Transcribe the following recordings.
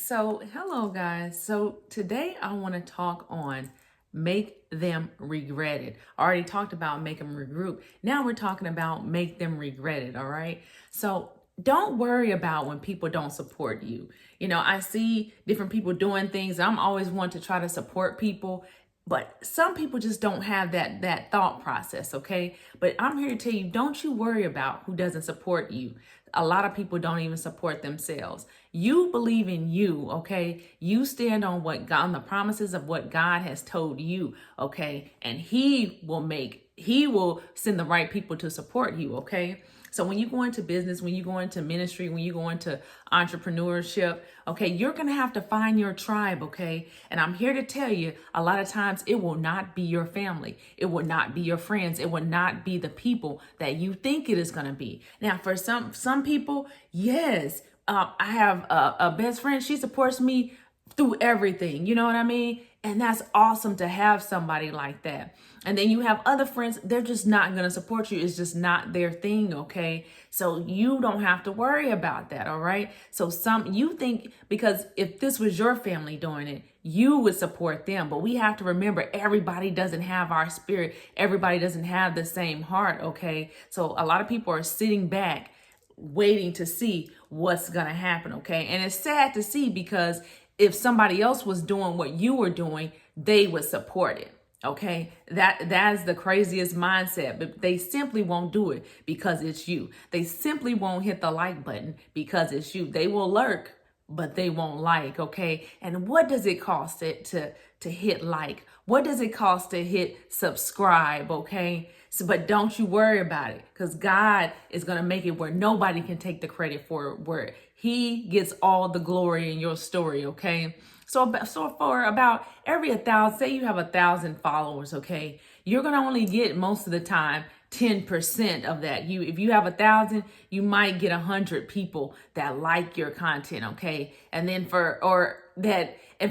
So, hello guys. So, today I want to talk on make them regret it. I already talked about make them regroup. Now we're talking about make them regret it. All right. So, don't worry about when people don't support you. I see different people doing things. I'm always one to try to support people, but some people just don't have that thought process, okay? But I'm here to tell you, don't you worry about who doesn't support you. A lot of people don't even support themselves. You believe in you, okay? You stand on on the promises of what God has told you, okay? And He will send the right people to support you, okay? So when you go into business, when you go into ministry, when you go into entrepreneurship, okay, you're going to have to find your tribe, okay? And I'm here to tell you, a lot of times it will not be your family. It will not be your friends. It will not be the people that you think it is going to be. Now, for some people, yes, I have a best friend. She supports me through everything. You know what I mean? And that's awesome to have somebody like that. And then you have other friends, they're just not going to support you. It's just not their thing, okay? So you don't have to worry about that, all right? So you think, because if this was your family doing it, you would support them. But we have to remember, everybody doesn't have our spirit. Everybody doesn't have the same heart, okay? So a lot of people are sitting back waiting to see what's going to happen, okay? And it's sad to see, because if somebody else was doing what you were doing, they would support it. Okay, that is the craziest mindset, but they simply won't do it because it's you. They simply won't hit the like button because it's you. They will lurk, but they won't like. Okay, and what does it cost to hit like? What does it cost to hit subscribe? Okay, so but don't you worry about it, because God is gonna make it where nobody can take the credit for it, where He gets all the glory in your story. Okay. So for about every 1,000, say you have 1,000 followers, okay, you're going to only get most of the time 10% of that. If you have 1,000, you might get 100 people that like your content, okay? And then for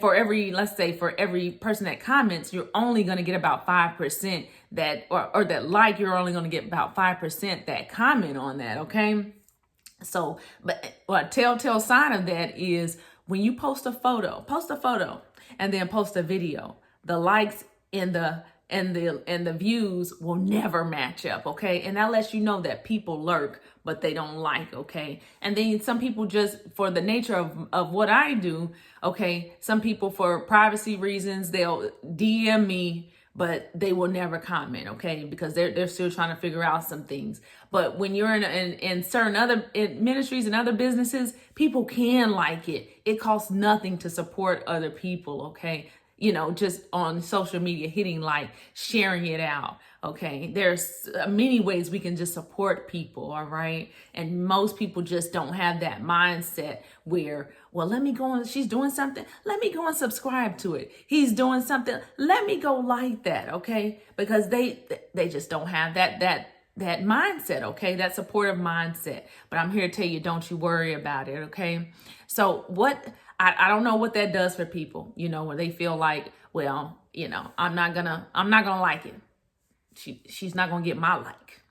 every, let's say for every person that comments, you're only going to get about 5% that, or that like, you're only going to get about 5% that comment on that, okay? So, but a telltale sign of that is when you post a photo and then post a video, the likes and the views will never match up, okay? And that lets you know that people lurk, but they don't like, okay? And then some people, just for the nature of what I do, okay, some people for privacy reasons, they'll DM me, but they will never comment, okay? Because they're still trying to figure out some things. But when you're in certain other ministries and other businesses, people can like it. It costs nothing to support other people, okay? Just on social media, hitting like, sharing it out, okay? There's many ways we can just support people, all right? And most people just don't have that mindset where, well, let me go on, she's doing something, let me go and subscribe to it. He's doing something, let me go like that, okay? Because they just don't have that mindset, okay? That supportive mindset. But I'm here to tell you, don't you worry about it, okay? So I don't know what that does for people, where they feel like, well, I'm not gonna like it. She's not gonna get my like.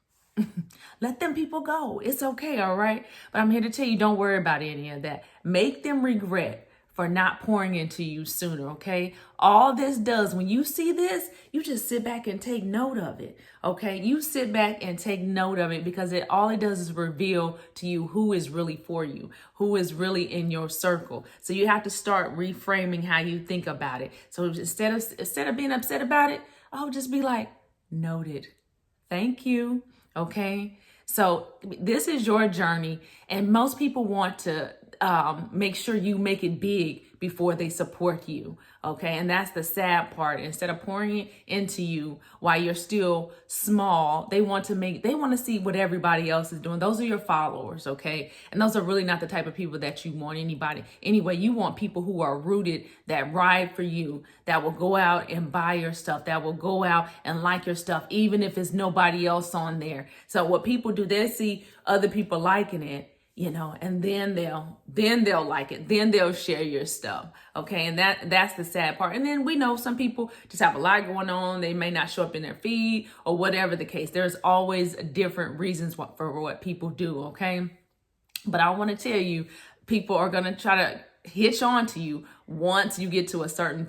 Let them people go. It's okay, all right? But I'm here to tell you, don't worry about any of that. Make them regret for not pouring into you sooner, okay? All this does, when you see this, you just sit back and take note of it, okay? You sit back and take note of it, because all it does is reveal to you who is really for you, who is really in your circle. So you have to start reframing how you think about it. So instead of being upset about it, I'll just be like, noted. Thank you, okay? So this is your journey, and most people want to make sure you make it big before they support you, okay? And that's the sad part. Instead of pouring it into you while you're still small, they want to see what everybody else is doing. Those are your followers, okay? And those are really not the type of people that you want anyway. You want people who are rooted, that ride for you, that will go out and buy your stuff, that will go out and like your stuff, even if it's nobody else on there. So what people do, they see other people liking it, and then they'll like it. Then they'll share your stuff. Okay. And that's the sad part. And then we know some people just have a lot going on. They may not show up in their feed or whatever the case. There's always different reasons for what people do. Okay. But I want to tell you, people are going to try to hitch on to you once you get to a certain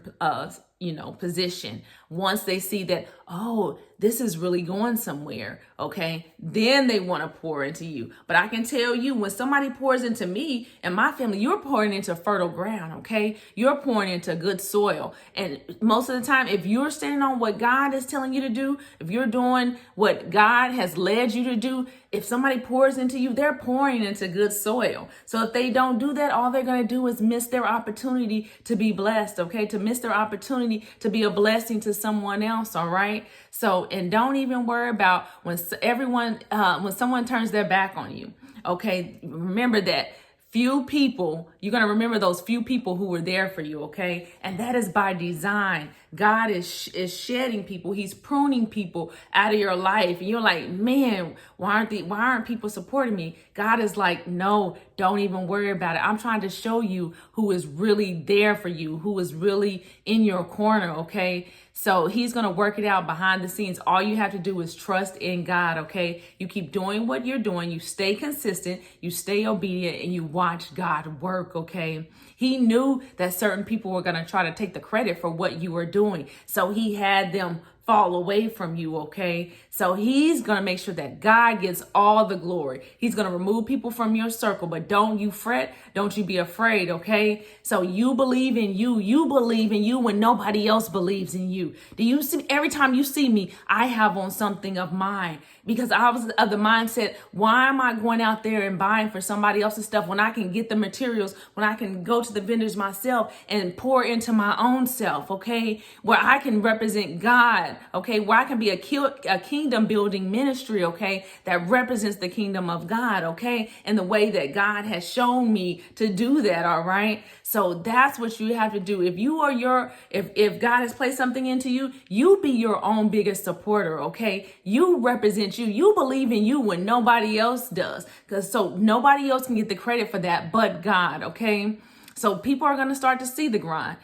position. Once they see that, oh, this is really going somewhere, okay, then they want to pour into you. But I can tell you, when somebody pours into me and my family, you're pouring into fertile ground, okay? You're pouring into good soil. And most of the time, if you're standing on what God is telling you to do, if you're doing what God has led you to do, if somebody pours into you, they're pouring into good soil. So if they don't do that, all they're going to do is miss their opportunity to be blessed, okay? To miss their opportunity to be a blessing to someone else, all right? So, and don't even worry about when someone turns their back on you, okay? Remember that few people, you're going to remember those few people who were there for you, okay? And that is by design. God is shedding people. He's pruning people out of your life. And you're like, man, why aren't people supporting me? God is like, no, don't even worry about it. I'm trying to show you who is really there for you, who is really in your corner, okay? So he's going to work it out behind the scenes. All you have to do is trust in God, okay? You keep doing what you're doing. You stay consistent. You stay obedient, and you watch God work, okay? He knew that certain people were going to try to take the credit for what you were doing. So he had them fall away from you, okay? So he's going to make sure that God gets all the glory. He's going to remove people from your circle, but don't you fret. Don't you be afraid, okay? So you believe in you. You believe in you when nobody else believes in you. Do you see, every time you see me, I have on something of mine, because I was of the mindset, why am I going out there and buying for somebody else's stuff when I can get the materials, when I can go to the vendors myself and pour into my own self, okay? Where I can represent God, okay? Where I can be a kingdom building ministry, okay? That represents the kingdom of God, okay? And the way that God has shown me to do that, all right? So that's what you have to do. If God has placed something into you, you be your own biggest supporter, okay? You represent you. You believe in you when nobody else does. So nobody else can get the credit for that but God, okay? So people are going to start to see the grind.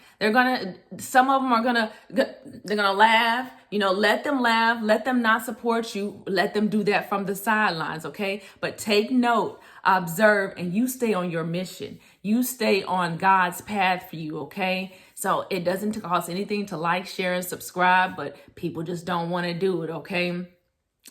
Some of them are they're going to laugh, let them laugh, let them not support you, let them do that from the sidelines, okay? But take note, observe, and you stay on your mission. You stay on God's path for you, okay? So it doesn't cost anything to like, share, and subscribe, but people just don't want to do it, okay?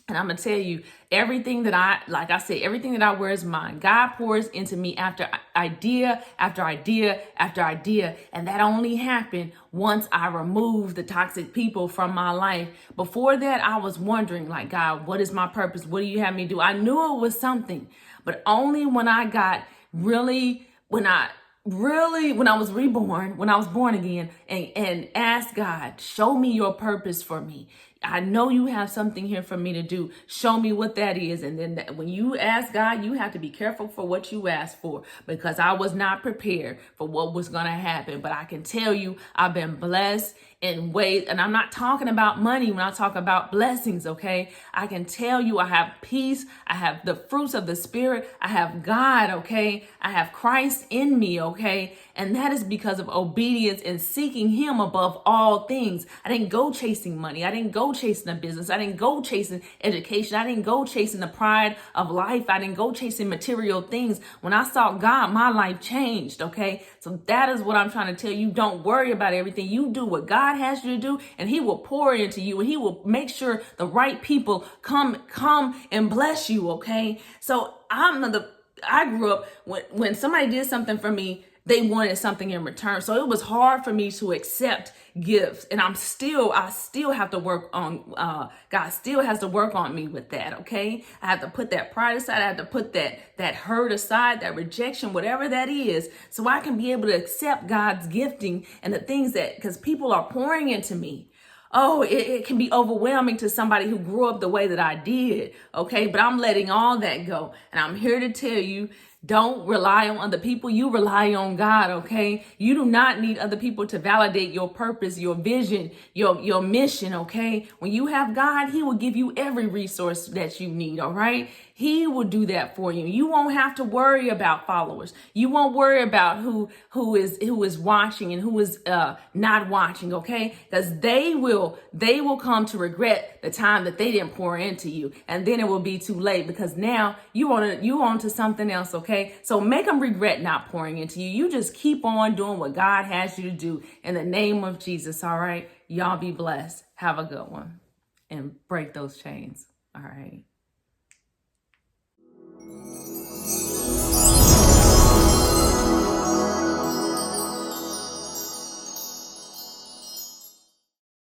And I'm going to tell you, everything that I wear is mine. God pours into me after idea, after idea, after idea. And that only happened once I removed the toxic people from my life. Before that, I was wondering, like, God, what is my purpose? What do you have me do? I knew it was something, but only when I got when I was reborn, when I was born again, and asked God, show me your purpose for me. I know you have something here for me to do. Show me what that is. And then when you ask God, you have to be careful for what you ask for, because I was not prepared for what was going to happen. But I can tell you, I've been blessed in ways, and I'm not talking about money when I talk about blessings, okay? I can tell you, I have peace. I have the fruits of the Spirit. I have God, okay? I have Christ in me, okay? And that is because of obedience and seeking Him above all things. I didn't go chasing money. I didn't go chasing a business. I didn't go chasing education. I didn't go chasing the pride of life. I didn't go chasing material things. When I sought God, my life changed, okay? So that is what I'm trying to tell you. Don't worry about everything. You do what God has you to do, and He will pour into you, and He will make sure the right people come and bless you, okay? So I grew up when somebody did something for me, they wanted something in return. So it was hard for me to accept gifts. And I still have to work on, God still has to work on me with that, okay? I have to put that pride aside. I have to put that hurt aside, that rejection, whatever that is, so I can be able to accept God's gifting and the things because people are pouring into me. Oh, it can be overwhelming to somebody who grew up the way that I did, okay? But I'm letting all that go. And I'm here to tell you, don't rely on other people. You rely on God, okay? You do not need other people to validate your purpose, your vision, your mission, okay? When you have God, He will give you every resource that you need, all right? He will do that for you. You won't have to worry about followers. You won't worry about who is watching and who is not watching, okay? Because they will come to regret the time that they didn't pour into you, and then it will be too late, because now you on to something else, okay? Okay, so make them regret not pouring into you. You just keep on doing what God has you to do in the name of Jesus. All right, y'all be blessed. Have a good one and break those chains. All right.